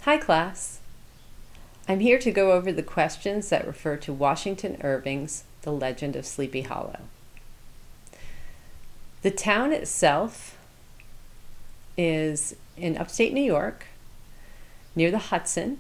Hi class. I'm here to go over the questions that refer to Washington Irving's The Legend of Sleepy Hollow. The town itself is in upstate New York, near the Hudson.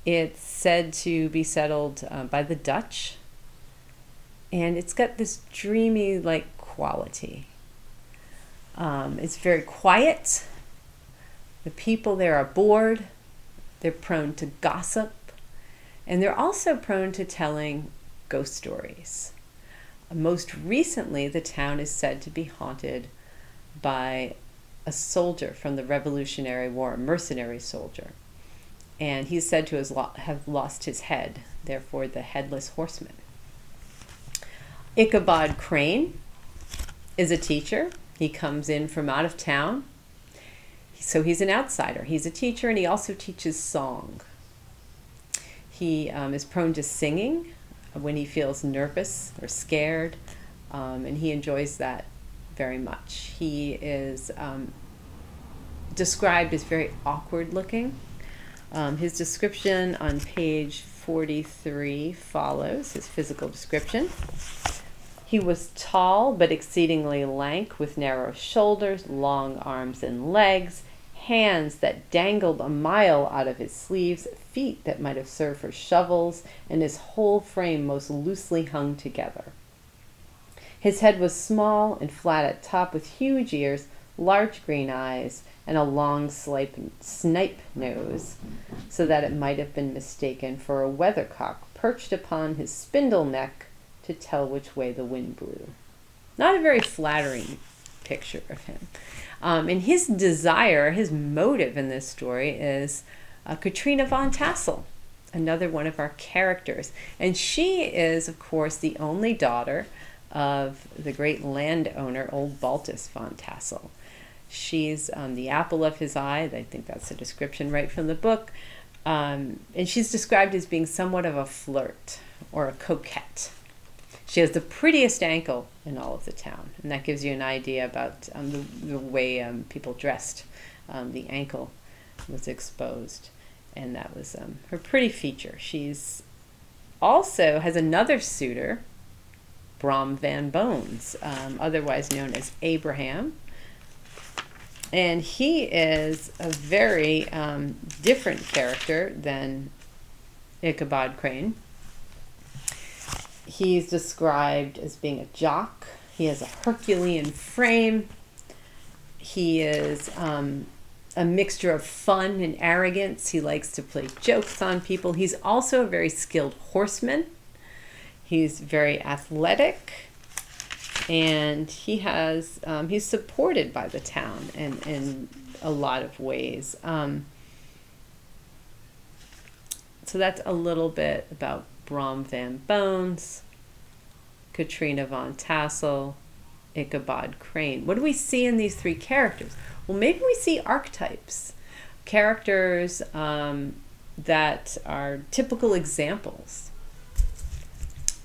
It's said to be settled by the Dutch, and it's got this dreamy-like quality. It's very quiet. The people there are bored. They're prone to gossip, and they're also prone to telling ghost stories. Most recently, the town is said to be haunted by a soldier from the Revolutionary War, a mercenary soldier. And he's said to have lost his head, therefore the headless horseman. Ichabod Crane is a teacher. He comes in from out of town. So he's an outsider. He's a teacher, and he also teaches song. He is prone to singing when he feels nervous or scared, and he enjoys that very much. He is described as very awkward looking. His description on page 43 follows his physical description. He was tall but exceedingly lank, with narrow shoulders, long arms and legs, hands that dangled a mile out of his sleeves, feet that might have served for shovels, and his whole frame most loosely hung together. His head was small and flat at top, with huge ears, large green eyes, and a long snipe nose, so that it might have been mistaken for a weathercock perched upon his spindle neck to tell which way the wind blew. Not a very flattering picture of him. And his desire, his motive in this story is Katrina von Tassel, another one of our characters. And she is, of course, the only daughter of the great landowner, old Baltus von Tassel. She's the apple of his eye. I think that's the description right from the book. And she's described as being somewhat of a flirt or a coquette. She has the prettiest ankle in all of the town, and that gives you an idea about the way people dressed. The ankle was exposed, and that was her pretty feature. She's also has another suitor, Brom Van Bones, otherwise known as Abraham, and he is a very different character than Ichabod Crane. He's described as being a jock. He has a Herculean frame. He is a mixture of fun and arrogance. He likes to play jokes on people. He's also a very skilled horseman. He's very athletic, and he's supported by the town in a lot of ways. So that's a little bit about Brom Van Bones, Katrina von Tassel, Ichabod Crane. What do we see in these three characters? Well, maybe we see archetypes, characters that are typical examples.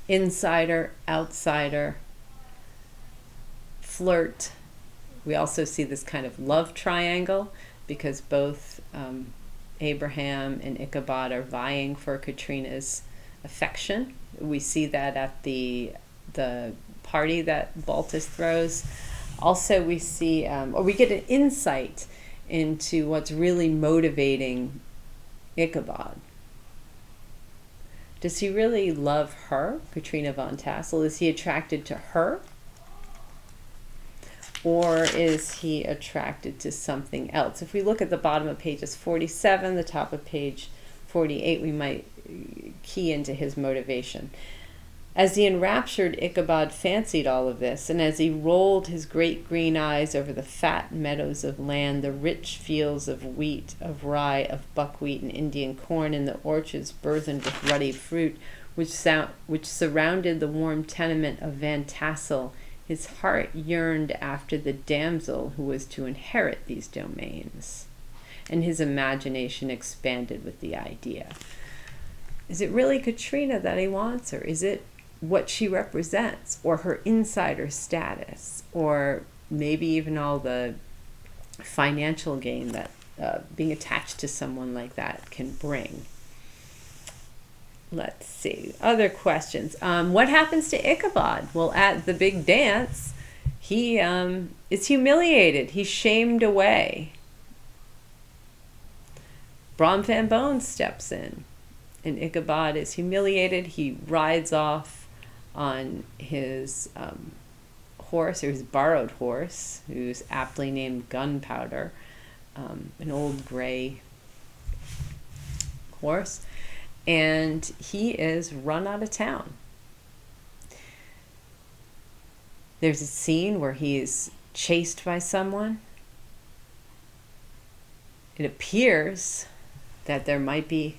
Insider, outsider, flirt. We also see this kind of love triangle because both Abraham and Ichabod are vying for Katrina's affection. We see that at the party that Baltus throws. Also, we see, or we get an insight into what's really motivating Ichabod. Does he really love her, Katrina von Tassel? Is he attracted to her? Or is he attracted to something else? If we look at the bottom of pages 47, the top of page 48, we might key into his motivation. As the enraptured Ichabod fancied all of this, and as he rolled his great green eyes over the fat meadows of land, the rich fields of wheat, of rye, of buckwheat and Indian corn, and the orchards burthened with ruddy fruit, which surrounded the warm tenement of Van Tassel, his heart yearned after the damsel who was to inherit these domains, and his imagination expanded with the idea. Is it really Katrina that he wants, or is it what she represents, or her insider status, or maybe even all the financial gain that being attached to someone like that can bring. Let's see. Other questions. What happens to Ichabod? Well, at the big dance, he is humiliated. He's shamed away. Brom Van Bones steps in, and Ichabod is humiliated. He rides off on his horse, or his borrowed horse, who's aptly named Gunpowder, an old gray horse, and he is run out of town. There's a scene where he is chased by someone. It appears that there might be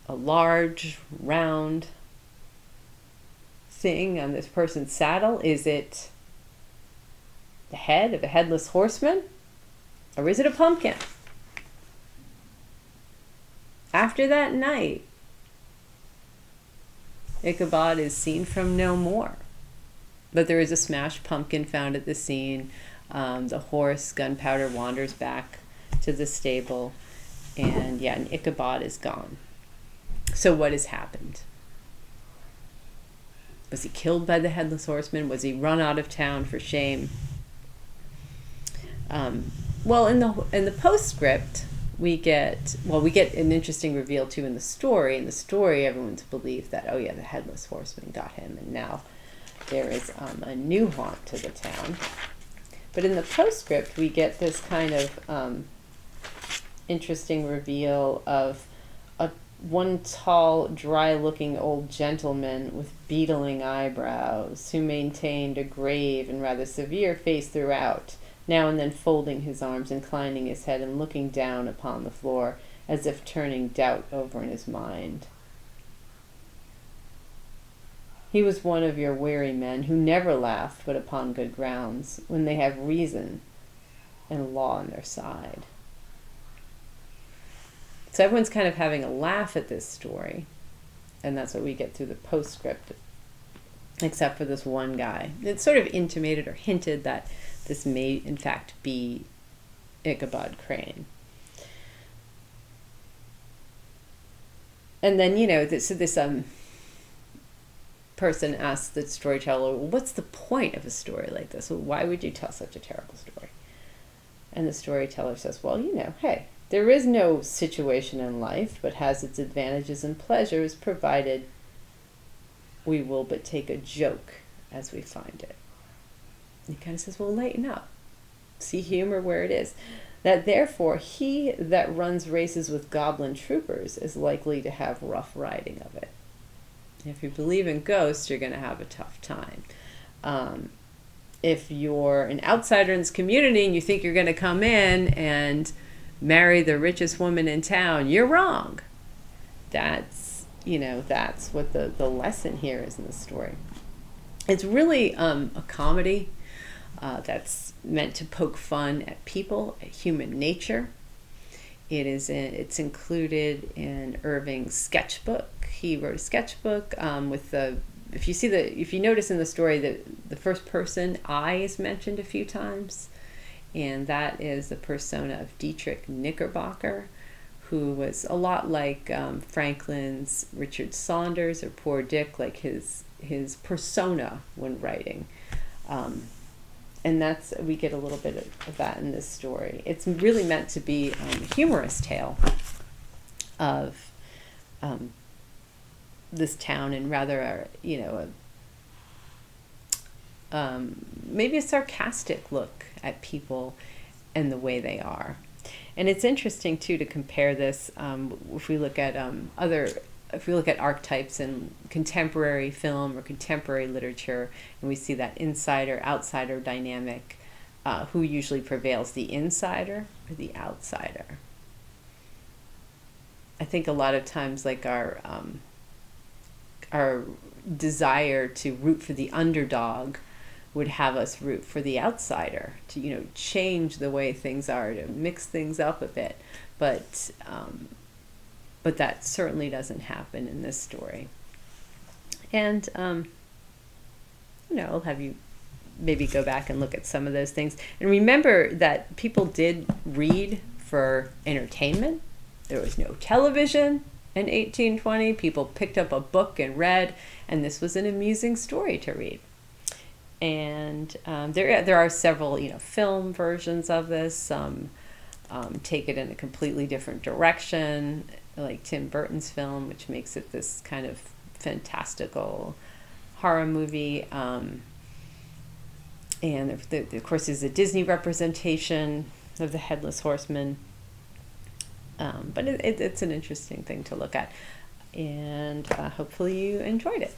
a large, round thing on this person's saddle. Is it the head of a headless horseman? Or is it a pumpkin? After that night, Ichabod is seen from no more. But there is a smashed pumpkin found at the scene. The horse, Gunpowder, wanders back to the stable. And Ichabod is gone. So what has happened? Was he killed by the headless horseman? Was he run out of town for shame? Well, in the postscript, we get an interesting reveal too in the story. In the story, everyone's believed that, oh yeah, the headless horseman got him, and now there is a new haunt to the town. But in the postscript, we get this kind of interesting reveal of one tall, dry-looking old gentleman with beetling eyebrows who maintained a grave and rather severe face throughout, now and then folding his arms, inclining his head, and looking down upon the floor as if turning doubt over in his mind. He was one of your weary men who never laugh but upon good grounds, when they have reason and law on their side. So everyone's kind of having a laugh at this story, and that's what we get through the postscript, except for this one guy. It's sort of intimated or hinted that this may in fact be Ichabod Crane. And then, this person asks the storyteller, well, what's the point of a story like this? Well, why would you tell such a terrible story? And the storyteller says, well, hey, there is no situation in life but has its advantages and pleasures, provided we will but take a joke as we find it. He kind of says, well, lighten up. See humor where it is. That therefore he that runs races with goblin troopers is likely to have rough riding of it. If you believe in ghosts, you're going to have a tough time. If you're an outsider in this community and you think you're going to come in and marry the richest woman in town, you're wrong. That's what the lesson here is in the story. It's really a comedy that's meant to poke fun at people, at human nature. It's included in Irving's sketchbook. He wrote a sketchbook if you notice in the story that the first person I is mentioned a few times, and that is the persona of Dietrich Knickerbocker, who was a lot like Franklin's Richard Saunders or Poor Dick, like his persona when writing. And we get a little bit of that in this story. It's really meant to be a humorous tale of this town, and rather maybe a sarcastic look at people and the way they are. And it's interesting too to compare this if we look at archetypes in contemporary film or contemporary literature, and we see that insider-outsider dynamic, who usually prevails, the insider or the outsider? I think a lot of times, like our desire to root for the underdog would have us root for the outsider, to change the way things are, to mix things up a bit, but that certainly doesn't happen in this story. And I'll have you maybe go back and look at some of those things, and remember that people did read for entertainment. There was no television in 1820. People picked up a book and read, and this was an amusing story to read. And there are several film versions of this. Some take it in a completely different direction, like Tim Burton's film, which makes it this kind of fantastical horror movie. And of course, there's a Disney representation of the Headless Horseman. But it's an interesting thing to look at. And hopefully you enjoyed it.